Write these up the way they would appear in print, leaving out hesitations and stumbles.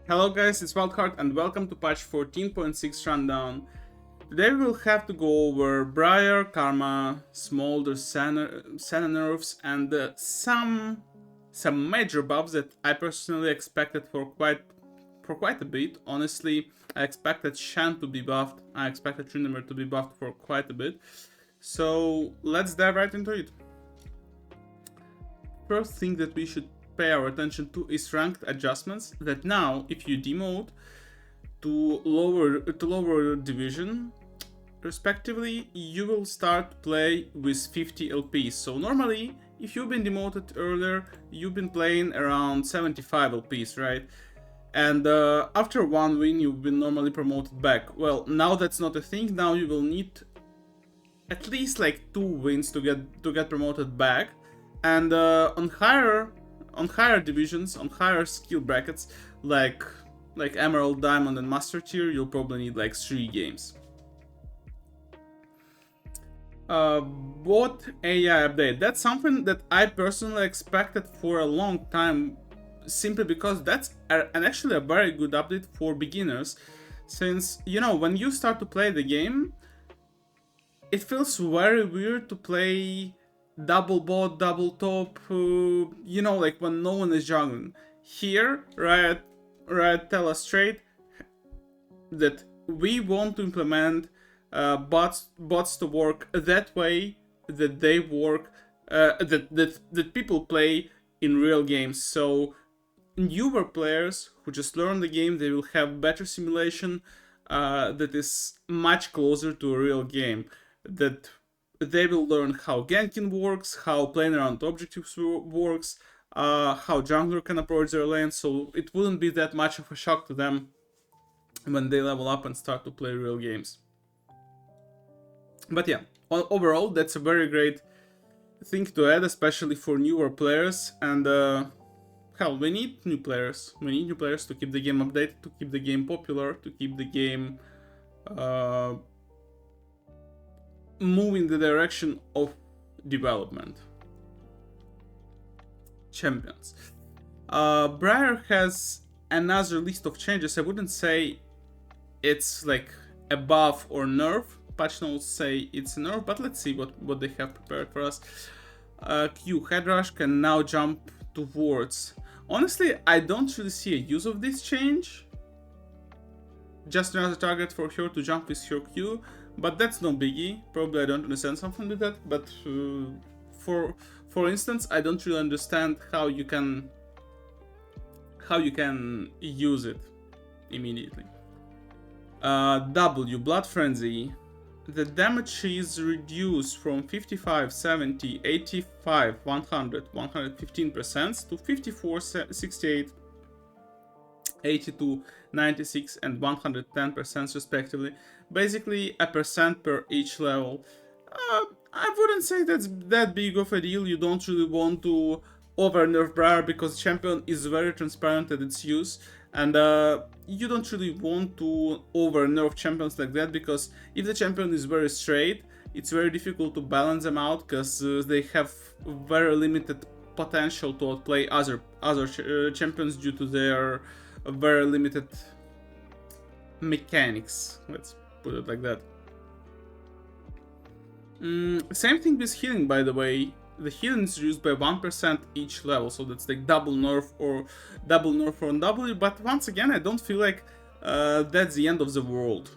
Hello guys, it's WildHeart and welcome to patch 14.6 rundown. Today we'll have to go over Briar, Karma, Smolder, Senna nerfs and some major buffs that I personally expected for quite a bit. Honestly, I expected Shan to be buffed, I expected Tryndamere to be buffed for quite a bit. So let's dive right into it. First thing that we should pay our attention to is ranked adjustments that now if you demote to lower division respectively, you will start play with 50 LPs. So normally if you've been demoted earlier, you've been playing around 75 LPs, right? And after one win you've been normally promoted back. Well, now that's not a thing. Now you will need at least like 2 wins to get promoted back. And on higher divisions, on higher skill brackets, like Emerald, Diamond, and Master Tier, you'll probably need like 3 games. Bot AI update. That's something that I personally expected for a long time, simply because that's actually a very good update for beginners. Since, you know, when you start to play the game, it feels very weird to play double bot, double top, you know, like when no one is jungling. Here, Riot tell us straight that we want to implement bots to work that way, that they work, that people play in real games. So newer players who just learn the game, they will have better simulation that is much closer to a real game. That they will learn how ganking works, how playing around objectives works, how jungler can approach their lane, so it wouldn't be that much of a shock to them when they level up and start to play real games. But yeah, overall, that's a very great thing to add, especially for newer players. And hell, we need new players. We need new players to keep the game updated, to keep the game popular, to keep the game moving the direction of development. Champions. Briar has another list of changes. I wouldn't say it's like a buff or nerf. Patch notes say it's a nerf, but let's see what they have prepared for us. Q, Head Rush can now jump towards. Honestly, I don't really see a use of this change. Just another target for her to jump with her Q. But that's no biggie. Probably I don't understand something with that. But for instance, I don't really understand how you can use it immediately. W, Blood Frenzy. The damage is reduced from 55, 70, 85, 100, 115% to 54, 68, 82, 96 and 110% respectively. Basically a percent per each level. I wouldn't say that's that big of a deal. You don't really want to over nerf Briar because champion is very transparent at its use, and you don't really want to over nerf champions like that, because if the champion is very straight, it's very difficult to balance them out, because they have very limited potential to outplay other champions due to their very limited mechanics, let's put it like that. Same thing with healing, by the way. The healing is reduced by 1% each level, so that's like double nerf on W, but once again, I don't feel like that's the end of the world,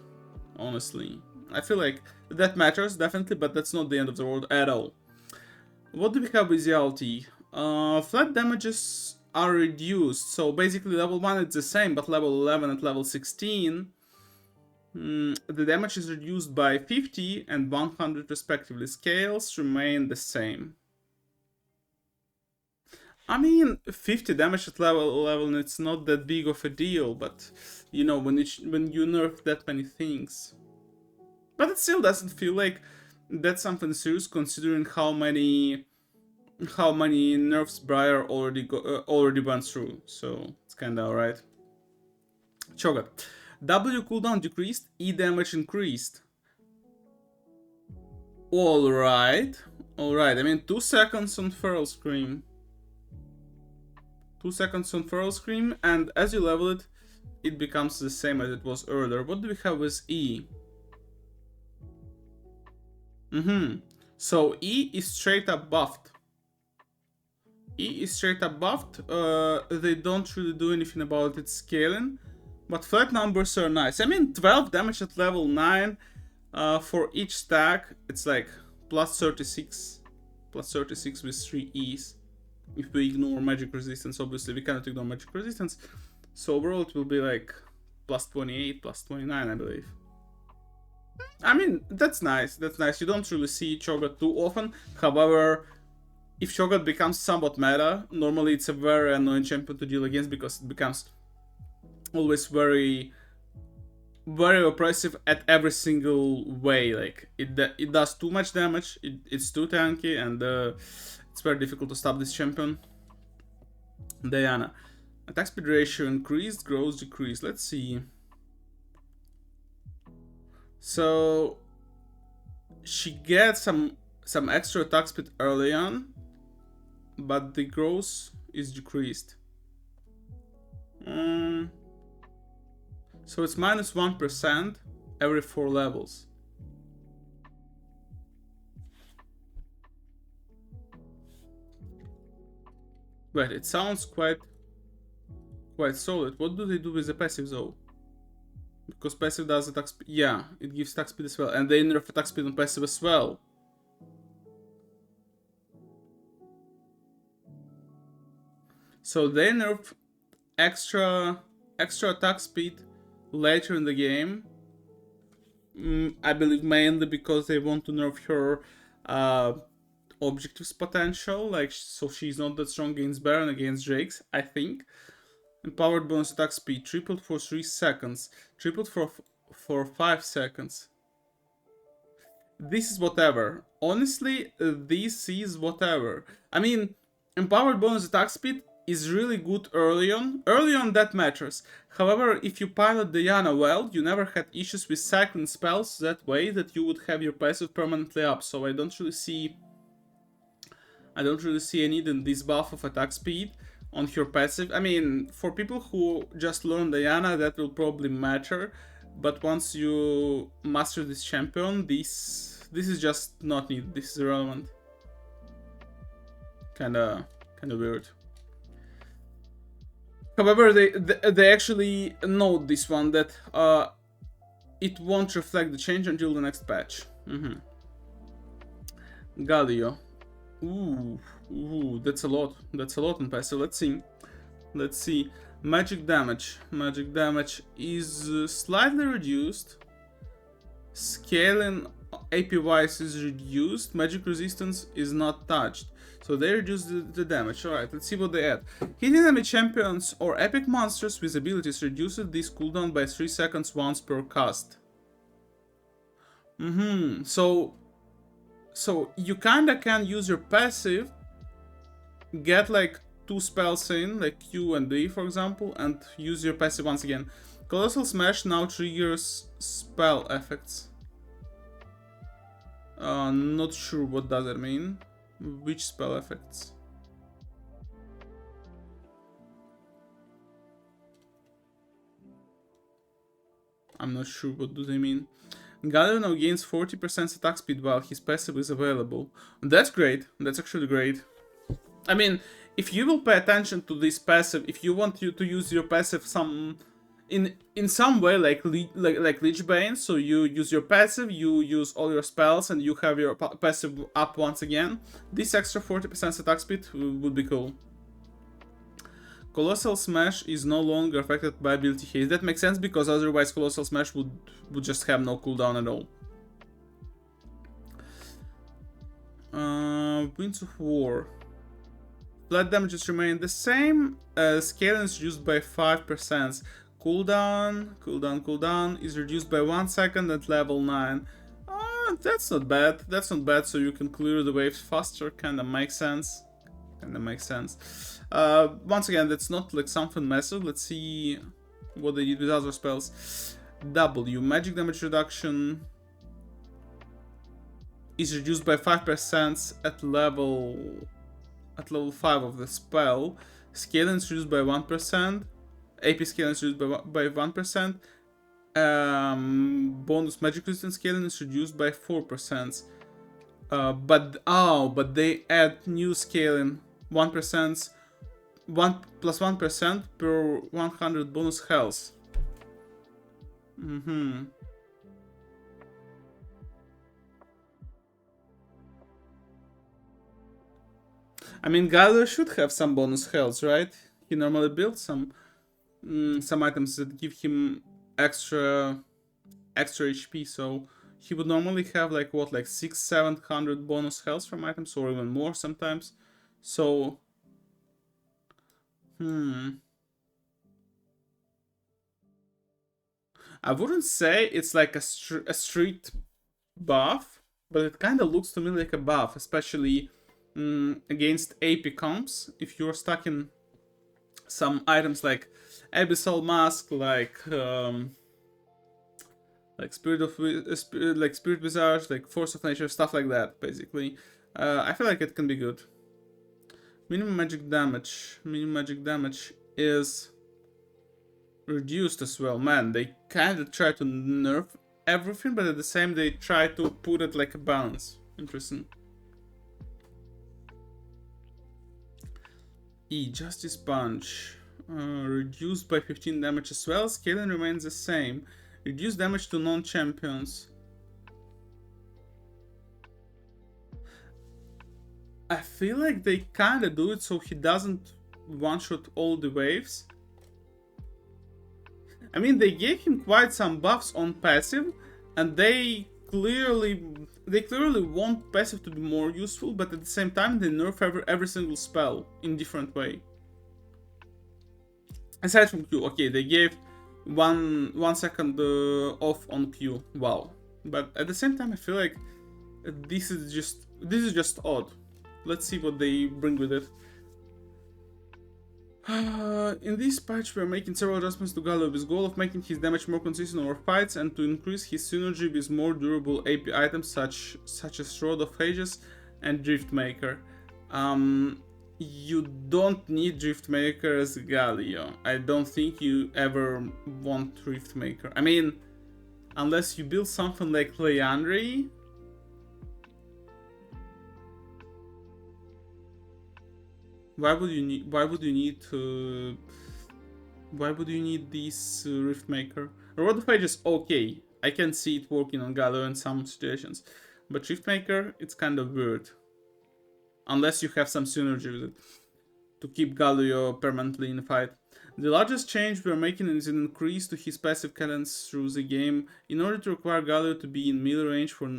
honestly. I feel like that matters, definitely, but that's not the end of the world at all. What do we have with the LT? Flat damages are reduced, so basically level 1 it's the same, but level 11 and level 16 the damage is reduced by 50 and 100 respectively. Scales remain the same. I mean, 50 damage at level 11, it's not that big of a deal, but you know, when you nerf that many things. But it still doesn't feel like that's something serious, considering how many nerfs Briar already went through, so it's kinda alright. Cho'Gath. W cooldown decreased, E damage increased. Alright. I mean, 2 seconds on Feral Scream. 2 seconds on Feral Scream, and as you level it, it becomes the same as it was earlier. What do we have with E? So E is straight up buffed. E is straight up buffed. They don't really do anything about its scaling, but flat numbers are nice. I mean, 12 damage at level 9 for each stack. It's like plus 36 with 3 E's. If we ignore magic resistance, obviously we cannot ignore magic resistance. So overall it will be like plus 28, plus 29, I believe. I mean, that's nice. That's nice. You don't really see Cho'Gath too often. However, if Cho'Gath becomes somewhat meta, normally it's a very annoying champion to deal against because it becomes always very, very oppressive at every single way. Like it does too much damage. It's too tanky, and it's very difficult to stop this champion. Diana, attack speed ratio increased, growth decreased. Let's see. So she gets some extra attack speed early on, but the growth is decreased. So it's minus 1% every 4 levels. Wait, it sounds quite solid. What do they do with the passive though? Because passive does attack speed. Yeah, it gives attack speed as well. And they nerf attack speed on passive as well. So they nerf extra attack speed later in the game. I believe mainly because they want to nerf her objectives potential. Like, so she's not that strong against Baron, against Drakes, I think. Empowered bonus attack speed, tripled for 3 seconds, tripled for 5 seconds. This is whatever. Honestly, this is whatever. I mean, empowered bonus attack speed is really good early on. Early on, that matters. However, if you pilot Diana well, you never had issues with cycling spells that way that you would have your passive permanently up. So I don't really see a need in this buff of attack speed on her passive. I mean, for people who just learn Diana, that will probably matter. But once you master this champion, this is just not needed. This is irrelevant. Kinda weird. However, they actually note this one that it won't reflect the change until the next patch. Galio. Ooh, that's a lot. That's a lot on passive. Let's see. Magic damage. Magic damage is slightly reduced. Scaling AP-wise is reduced. Magic resistance is not touched. So they reduce the damage. Alright, let's see what they add. Hitting enemy champions or epic monsters with abilities reduces this cooldown by 3 seconds once per cast. So you kinda can use your passive, get like 2 spells in, like Q and D for example, and use your passive once again. Colossal Smash now triggers spell effects. Not sure what does that mean. Which spell effects? I'm not sure what do they mean. Galio now gains 40% attack speed while his passive is available. That's great. That's actually great. I mean, if you will pay attention to this passive, if you want to use your passive in some way, like Lich Bane, so you use your passive, you use all your spells, and you have your passive up once again, this extra 40% attack speed would be cool. Colossal Smash is no longer affected by ability haste. That makes sense because otherwise Colossal Smash would just have no cooldown at all. Winds of War. Flat damages remain the same. Scaling is reduced by 5%. Cooldown is reduced by 1 second at level 9. That's not bad. That's not bad, so you can clear the waves faster. Kinda makes sense. Once again, that's not like something massive. Let's see what they did with other spells. W, magic damage reduction is reduced by 5% at level 5 of the spell. Scaling is reduced by 1%. AP scaling is reduced by 1%. Bonus magic resistance scaling is reduced by 4%. But they add new scaling 1%, 1% per 100 bonus health. I mean, Galio should have some bonus health, right? He normally builds some items that give him extra HP, so he would normally have like what, like 600-700 bonus health from items, or even more sometimes. So, I wouldn't say it's like a street buff, but it kind of looks to me like a buff, especially against AP comps. If you're stuck in some items like Abyssal Mask, like Spirit Visage, like Force of Nature, stuff like that, basically. I feel like it can be good. Minimum magic damage. Minimum magic damage is reduced as well. Man, they kind of try to nerf everything, but at the same they try to put it like a balance. Interesting. Justice Punch. Reduced by 15 damage as well. Scaling remains the same. Reduce damage to non-champions. I feel like they kinda do it so he doesn't one-shot all the waves. I mean, they gave him quite some buffs on passive, and they clearly want passive to be more useful, but at the same time they nerf every single spell in different way. Aside from Q, okay, they gave 1 second off on Q. Wow. But at the same time, I feel like this is just odd. Let's see what they bring with it. In this patch, we are making several adjustments to Galio with goal of making his damage more consistent over fights and to increase his synergy with more durable AP items such as Rod of Ages and Driftmaker. You don't need Driftmaker as Galio. I don't think you ever want Driftmaker. I mean, unless you build something like Leandri. Why would you need this Riftmaker? Rod of Ages, okay, I can see it working on Galio in some situations, but Riftmaker, it's kind of weird. Unless you have some synergy with it to keep Galio permanently in the fight. The largest change we are making is an increase to his passive cadence through the game in order to require Galio to be in melee range for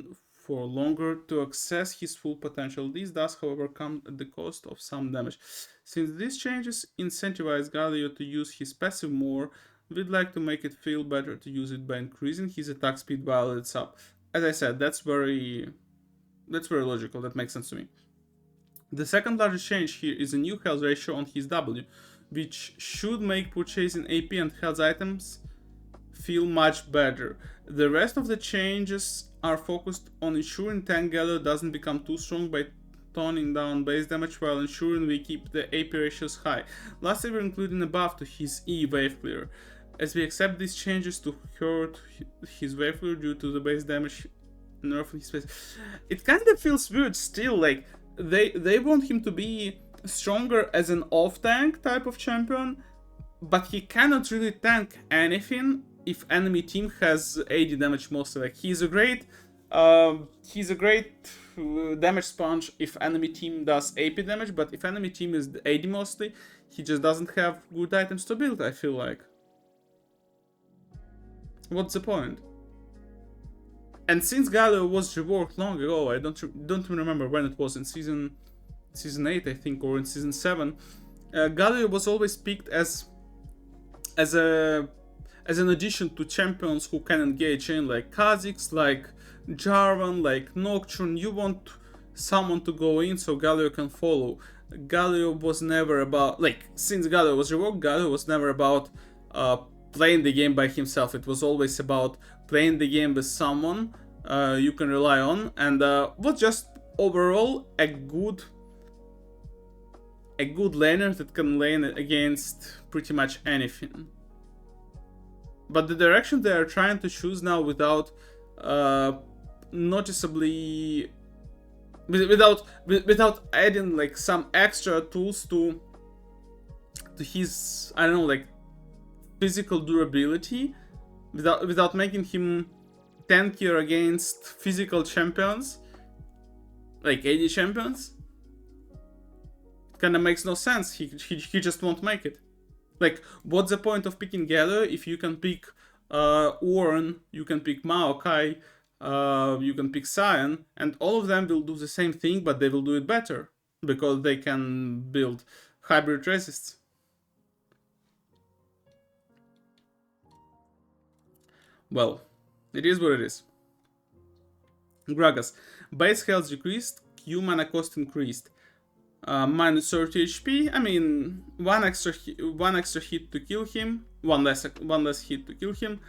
longer to access his full potential. This does, however, come at the cost of some damage. Since these changes incentivize Galio to use his passive more, we'd like to make it feel better to use it by increasing his attack speed while it's up. As I said, that's very logical, that makes sense to me. The second largest change here is a new health ratio on his W, which should make purchasing AP and health items feel much better. The rest of the changes are focused on ensuring tank Galio doesn't become too strong by toning down base damage while ensuring we keep the AP ratios high. Lastly, we're including a buff to his E wave clear, as we accept these changes to hurt his wave clear due to the base damage nerf in his face. It kind of feels weird still, like they want him to be stronger as an off-tank type of champion, but he cannot really tank anything if enemy team has AD damage mostly. Like he's a great damage sponge if enemy team does AP damage, but if enemy team is AD mostly, he just doesn't have good items to build, I feel like. What's the point? And since Galio was reworked long ago, I don't remember when it was, in season 8 I think, or in season 7, Galio was always picked as an addition to champions who can engage in, like Kha'Zix, like Jarvan, like Nocturne. You want someone to go in so Galio can follow. Galio was never about, like, since Galio was reworked, Galio was never about playing the game by himself. It was always about playing the game with someone you can rely on, and was just overall a a good laner that can lane against pretty much anything. But the direction they are trying to choose now without noticeably without adding like some extra tools to his, I don't know, like physical durability, without making him tankier against physical champions like AD champions, kind of makes no sense. He just won't make it. Like, what's the point of picking Gather if you can pick Ornn, you can pick Maokai, you can pick Sion, and all of them will do the same thing, but they will do it better because they can build hybrid resists. Well, it is what it is. Gragas. Base health decreased, Q mana cost increased. Minus 30 HP. I mean, one extra hit to kill him, one less hit to kill him,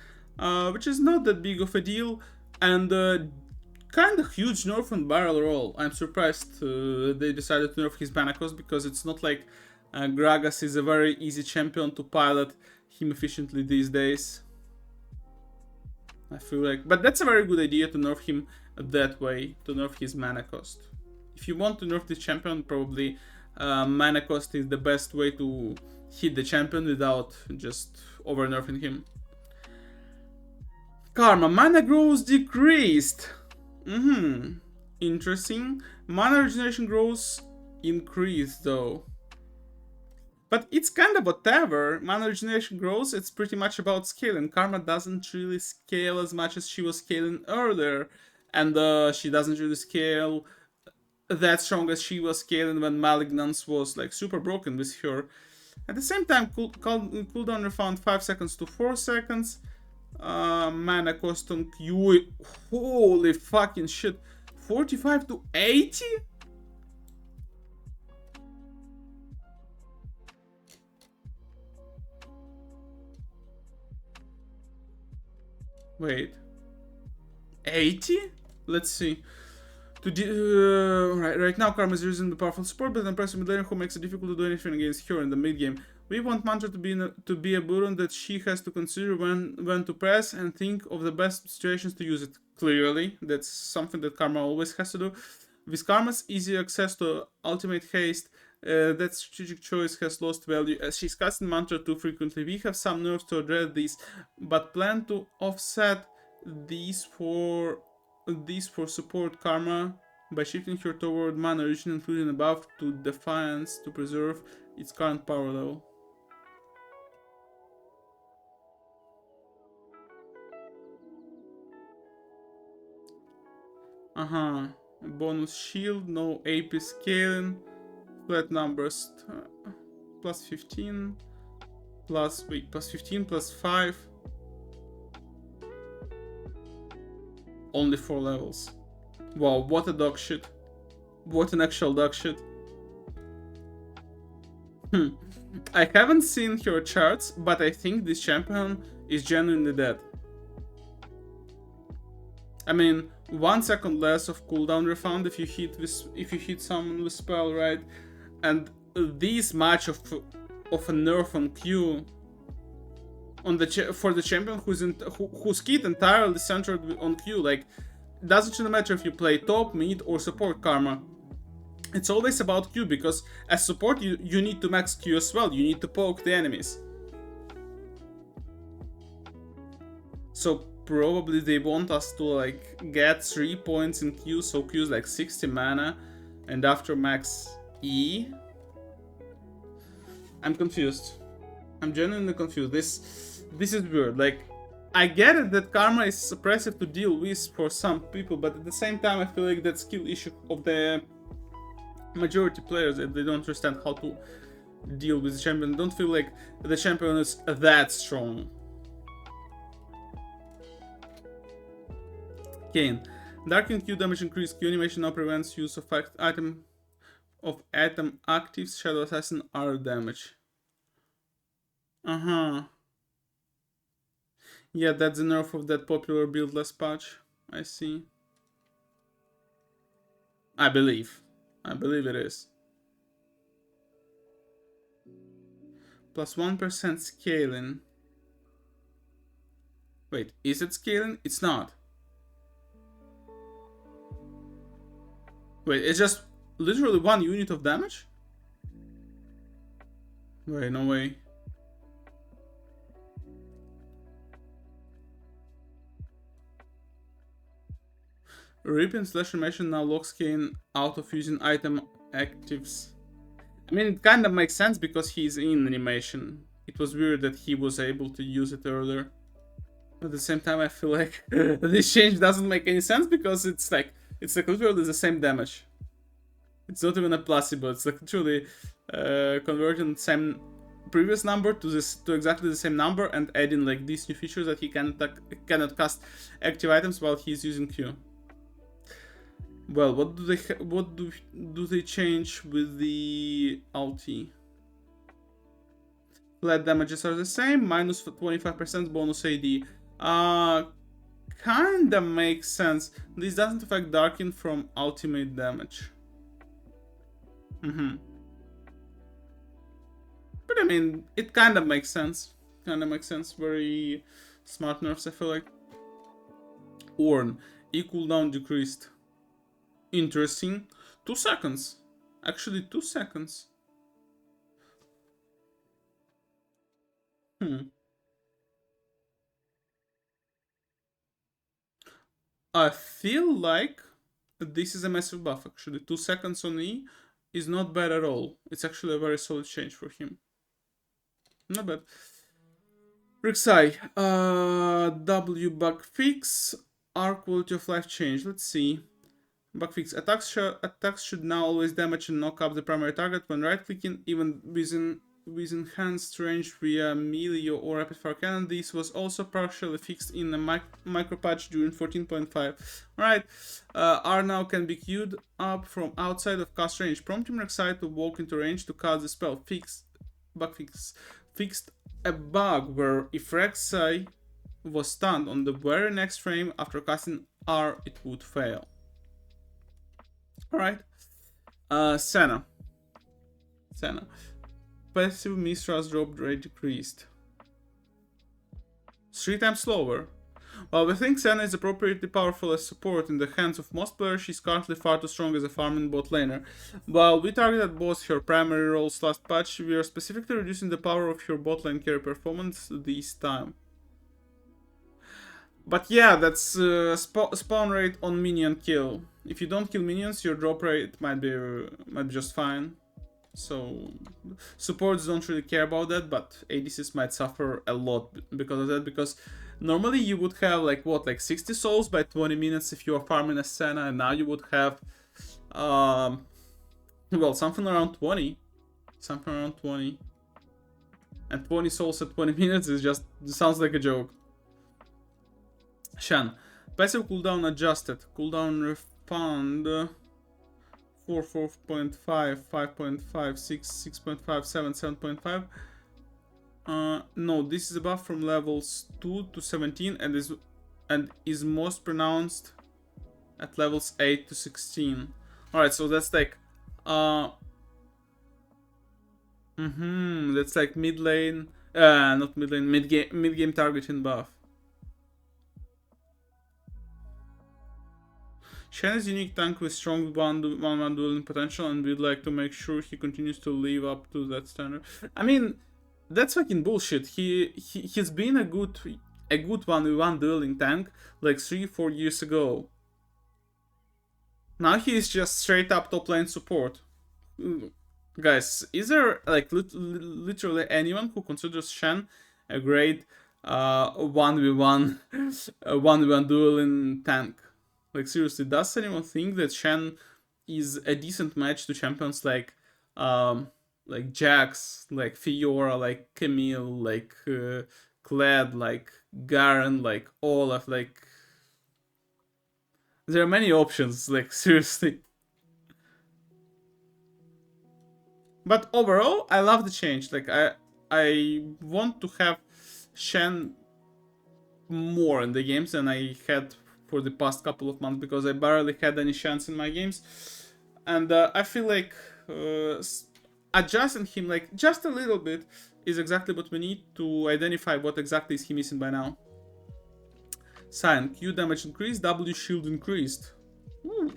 which is not that big of a deal, and kind of huge nerf on barrel roll. I'm surprised they decided to nerf his mana cost, because it's not like Gragas is a very easy champion to pilot him efficiently these days. I feel like, but that's a very good idea to nerf him that way, to nerf his mana cost. If you want to nerf this champion, probably mana cost is the best way to hit the champion without just over nerfing him. Karma, mana growth decreased. Interesting. Mana regeneration growth increased though. But it's kind of whatever. Mana regeneration grows, it's pretty much about scaling. Karma doesn't really scale as much as she was scaling earlier. And she doesn't really scale that strong as she was scaling when Malignance was like super broken with her. At the same time, cooldown refund 5 seconds to 4 seconds. Mana cost on Q, holy fucking shit, 45 to 80? Wait, 80? Let's see. Right now, Karma is using the powerful support, but an impressive mid laner who makes it difficult to do anything against her in the mid game. We want Mantra to be a burden that she has to consider when to press and think of the best situations to use it. Clearly, that's something that Karma always has to do. With Karma's easy access to ultimate haste, that strategic choice has lost value as she's casting Mantra too frequently. We have some nerves to address this, but plan to offset these for support Karma by shifting her toward mana region, including a buff to Defiance to preserve its current power level. Bonus shield, no AP scaling, flat numbers, plus 15, plus 15, plus 5. Only 4 levels. Wow, what a dog shit. What an actual dog shit. I haven't seen her charts, but I think this champion is genuinely dead. I mean, 1 second less of cooldown refund if you hit someone with spell, right? And this much of a nerf on Q on for the champion whose kit entirely centered on Q. Like, doesn't really matter if you play top, mid, or support Karma. It's always about Q, because as support you need to max Q as well. You need to poke the enemies. So probably they want us to like get 3 points in Q, so Q is like 60 mana, and after max E. I'm confused. I'm genuinely confused. This is weird. Like, I get it that Karma is oppressive to deal with for some people, but at the same time I feel like that skill issue of the majority players, that they don't understand how to deal with the champion. I don't feel like the champion is that strong. Kane. Darken Q damage increase. Q animation now prevents use of item actives. Shadow Assassin R damage. Yeah, that's the nerf of that popular build last patch. I see. I believe it is. Plus 1% scaling. Wait, is it scaling? It's not. Wait, it's just literally 1 unit of damage? Wait, no way. Ripping slash animation now locks Kane out of using item actives. I mean, it kind of makes sense because he's in animation. It was weird that he was able to use it earlier. At the same time, I feel like this change doesn't make any sense because it's like literally the same damage. It's not even a placebo. It's like literally converting the same previous number to exactly the same number and adding like these new features that he cannot cast active items while he's using Q. Well, what do they change with the ulti? Flat damages are the same, minus 25% bonus AD. Kinda makes sense. This doesn't affect Darkin from ultimate damage. But I mean, it kind of makes sense. Very smart nerfs, I feel like. Ornn, E cooldown decreased. Interesting. 2 seconds. Actually, 2 seconds. I feel like this is a massive buff, actually. 2 seconds on E is not bad at all. It's actually a very solid change for him. Not bad. Rixai, W bug fix, R quality of life change. Let's see. Bug fix. Attacks should now always damage and knock up the primary target when right-clicking, even with enhanced range via melee or rapid fire cannon. This was also partially fixed in a micro patch during 14.5. Alright, R now can be queued up from outside of cast range, prompting Rexai to walk into range to cast the spell. Bug fix. Fixed a bug where if Rexai was stunned on the very next frame after casting R, it would fail. Alright. Senna. Passive Mistra's drop rate decreased. 3 times slower. While we think Senna is appropriately powerful as support in the hands of most players, she's currently far too strong as a farming bot laner. While we targeted both her primary roles last patch, we are specifically reducing the power of her bot lane carry performance this time. But yeah, that's spawn rate on minion kill. If you don't kill minions, your drop rate might be just fine. So supports don't really care about that, but ADCs might suffer a lot because of that. Because normally you would have like 60 souls by 20 minutes if you are farming a Senna, and now you would have well, something around 20. And 20 souls at 20 minutes is just sounds like a joke. Shen. Passive cooldown adjusted. Cooldown refund 4, 4.5, 5.5, 6, 6.5, 7, 7.5. No, this is a buff from levels 2 to 17 and is most pronounced at levels 8 to 16. Alright, so that's like that's like mid lane, not mid lane, mid game targeting buff. Shen is a unique tank with strong one-man dueling potential, and we'd like to make sure he continues to live up to that standard. I mean, that's fucking bullshit. He's been a good 1v1 dueling tank like 3-4 years ago. Now he is just straight up top lane support. Guys, is there like literally anyone who considers Shen a great 1v1 dueling tank? Like, seriously, does anyone think that Shen is a decent match to champions like Jax, like Fiora, like Camille, like Kled, like Garen, like Olaf, like... There are many options, like, seriously. But overall, I love the change. Like, I want to have Shen more in the games than I had for the past couple of months, because I barely had any chance in my games, and I feel like adjusting him like just a little bit is exactly what we need to identify what exactly is he missing by now. Sign, Q damage increased, W shield increased. Ooh.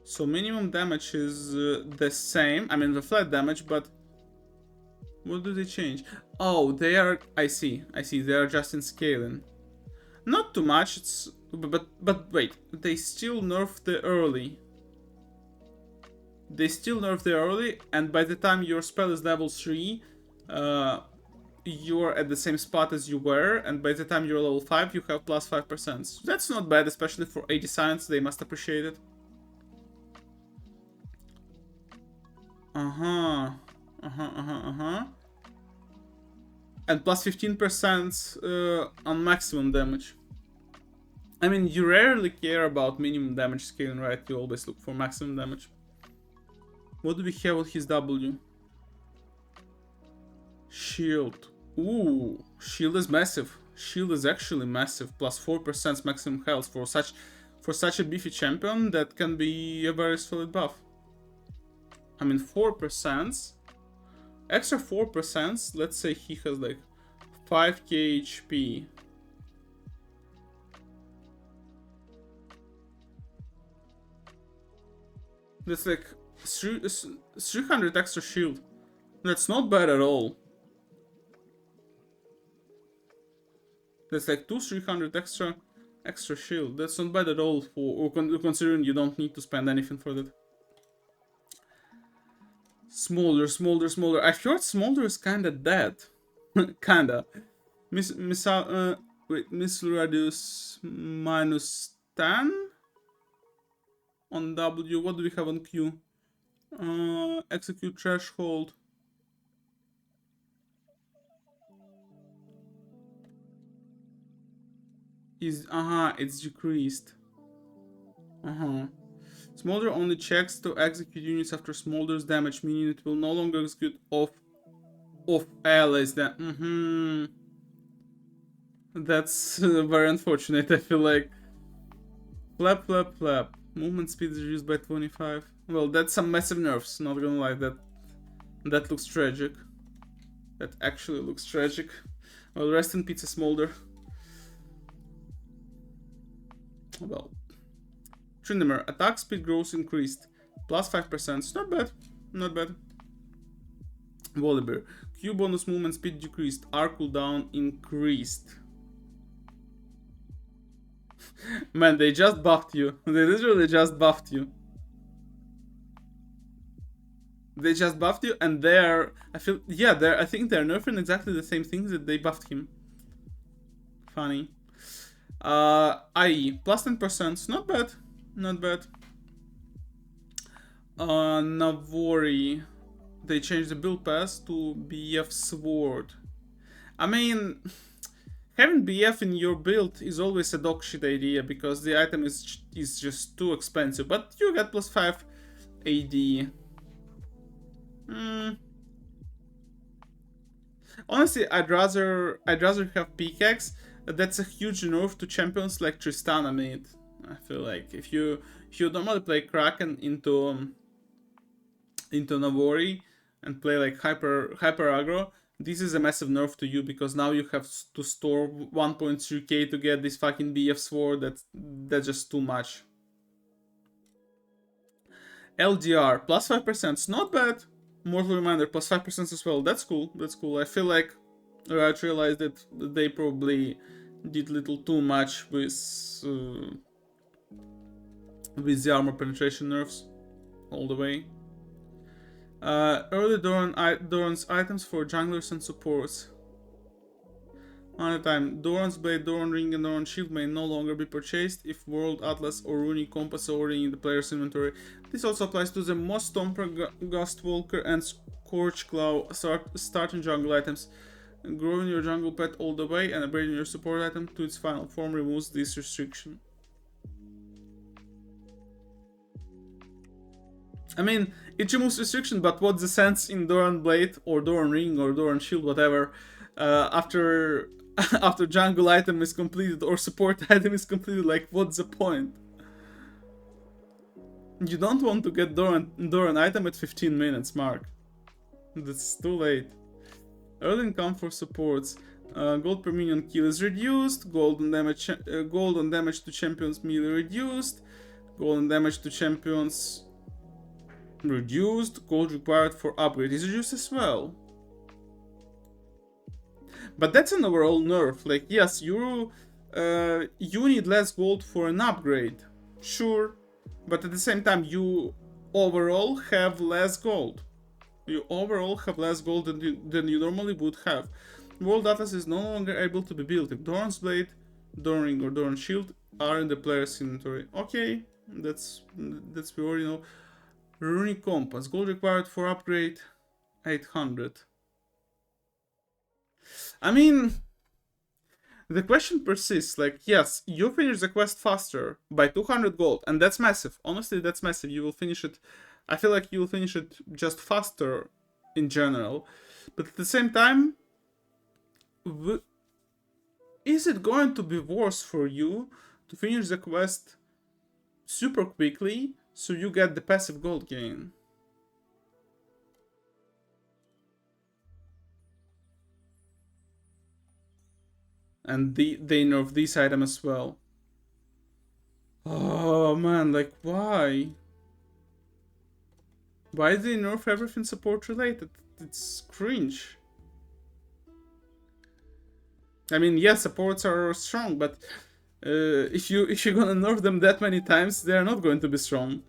So minimum damage is the same, I mean the flat damage, but what do they change? Oh, they are, I see, they are just in scaling. Not too much, it's, but wait, they still nerf the early. They still nerf the early, and by the time your spell is level 3, you're at the same spot as you were, and by the time you're level 5, you have plus 5%. So that's not bad, especially for 80 science, they must appreciate it. And plus 15% on maximum damage. I mean, you rarely care about minimum damage scaling, right? You always look for maximum damage. What do we have with his W? Shield. Ooh, shield is massive. Shield is actually massive. Plus 4% maximum health for such a beefy champion. That can be a very solid buff. I mean, 4%. Extra 4%. Let's say he has like 5k HP. That's like 300 extra shield. That's not bad at all. That's like 300 extra shield. That's not bad at all for considering you don't need to spend anything for that. Smolder. I heard Smolder is kinda dead. Kinda. Missile radius minus 10 on W. What do we have on Q? Execute threshold. It's decreased. Smolder only checks to execute units after Smolder's damage, meaning it will no longer execute off allies. That's very unfortunate, I feel like. Flap. Movement speed is reduced by 25. Well, that's some massive nerfs, not gonna lie. That looks tragic. That actually looks tragic. Well, rest in peace, Smolder. Well, Trindemer, attack speed growth increased. Plus 5%. It's not bad. Not bad. Volibear. Q bonus movement speed decreased. R cooldown increased. Man, they just buffed you. They literally just buffed you. They just buffed you, and they're... I think they're nerfing exactly the same things that they buffed him. Funny. IE, plus 10%. Not bad. Not bad. Navori. They changed the build pass to BF Sword. I mean... Having BF in your build is always a dog shit idea because the item is just too expensive, but you get plus 5 AD. Honestly, I'd rather have pickaxe. That's a huge nerf to champions like Tristana made. I feel like if you normally play Kraken into Navori and play like hyper aggro, this is a massive nerf to you because now you have to store 1.3k to get this fucking BF sword. That's just too much. LDR plus 5%. It's not bad. Mortal Reminder plus 5% as well. That's cool. That's cool. I feel like I realized that they probably did little too much with the armor penetration nerfs all the way. Early Doran's items for junglers and supports. On a time, Doran's blade, Doran ring, and Doran shield may no longer be purchased if World Atlas or Runic Compass are already in the player's inventory. This also applies to the Moss Stomper, Gustwalker, and Scorch Claw starting jungle items. Growing your jungle pet all the way and upgrading your support item to its final form removes this restriction. I mean, it removes restriction, but what's the sense in Doran Blade or Doran Ring or Doran Shield, whatever, after jungle item is completed or support item is completed? Like, what's the point? You don't want to get Doran item at 15 minutes mark. That's too late. Early income for supports. Gold per minion kill is reduced. Gold on damage to champions melee reduced. Gold on damage to champions reduced. Gold required for upgrade is reduced as well. But that's an overall nerf. Like, yes, you need less gold for an upgrade, sure, but at the same time you overall have less gold. You overall have less gold than you normally would have. World Atlas is no longer able to be built if Doran's Blade, Doran Ring, or Doran Shield are in the player's inventory. Okay, that's we already know. Runic Compass, gold required for upgrade, 800. I mean, the question persists. Like, yes, you finish the quest faster by 200 gold, and that's massive. Honestly, that's massive. You will finish it. I feel like you will finish it just faster in general. But at the same time, is it going to be worse for you to finish the quest super quickly so you get the passive gold gain? And they nerf this item as well. Oh man, like why? Why do they nerf everything support related? It's cringe. I mean, yes, supports are strong, but if you're gonna nerf them that many times, they are not going to be strong.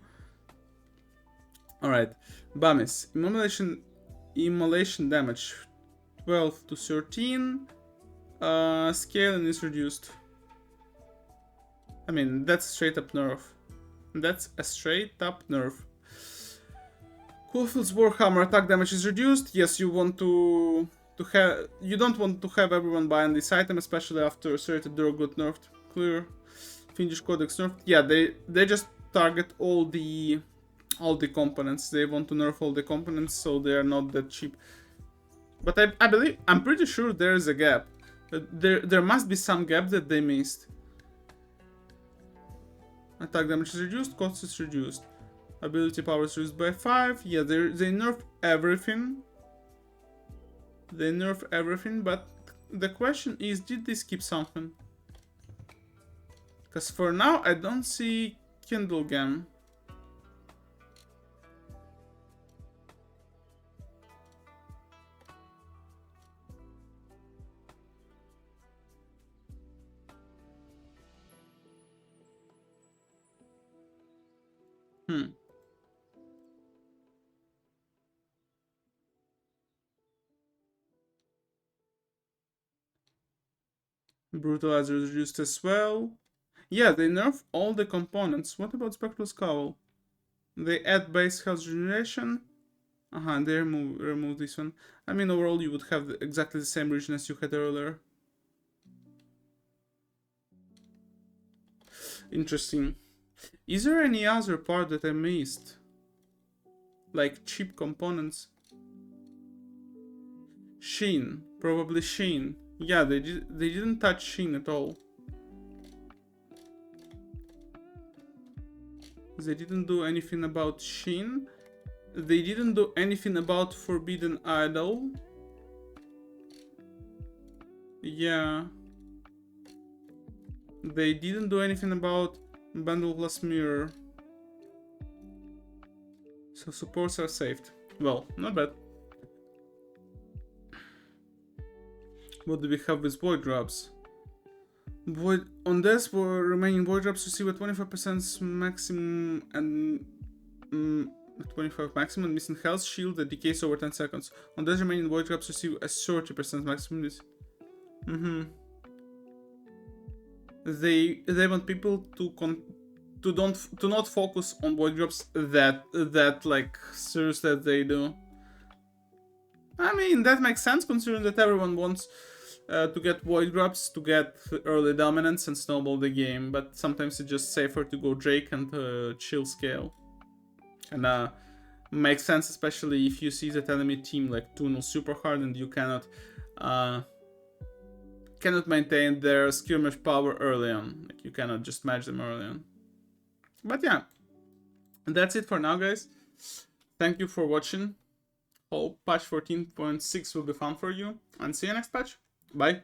All right, Bamis, immolation damage, 12 to 13. Scaling is reduced. I mean, that's a straight up nerf. That's a straight up nerf. Coolfield's Warhammer attack damage is reduced. Yes, you want to have. You don't want to have everyone buying this item, especially after Serrated Duro got nerfed. Clear. Finnish Codex nerfed. Yeah, they just target all the components. They want to nerf all the components, so they are not that cheap. But I'm pretty sure there is a gap. There must be some gap that they missed. Attack damage is reduced, cost is reduced. Ability power is reduced by 5. Yeah, they nerf everything. They nerf everything, but the question is, did they skip something? Because for now, I don't see Kindle Gem. Brutalizer is reduced as well. Yeah, they nerf all the components. What about Spectral Scowl? They add base health regeneration. They remove this one. I mean, overall, you would have exactly the same region as you had earlier. Interesting. Is there any other part that I missed? Like cheap components? Sheen. Probably Sheen. Yeah, they didn't touch Sheen at all. They didn't do anything about Sheen. They didn't do anything about Forbidden Idol. Yeah. They didn't do anything about Bundle Glass Mirror. So supports are saved. Well, not bad. What do we have with Void Drops? On this, for remaining Void Drops receive a 25% maximum and 25 maximum missing health shield that decays over 10 seconds. On this, remaining Void Drops receive a 30% maximum. They want people to not focus on Void Drops that like serious that they do. I mean, that makes sense considering that everyone wants to get Void Drops to get early dominance and snowball the game, but sometimes it's just safer to go Drake and chill scale. And makes sense, especially if you see that enemy team like tunnel super hard and you cannot maintain their skirmish power early on. Like, you cannot just match them early on. But yeah, that's it for now, guys. Thank you for watching. Hope patch 14.6 will be fun for you, and see you next patch. Bye.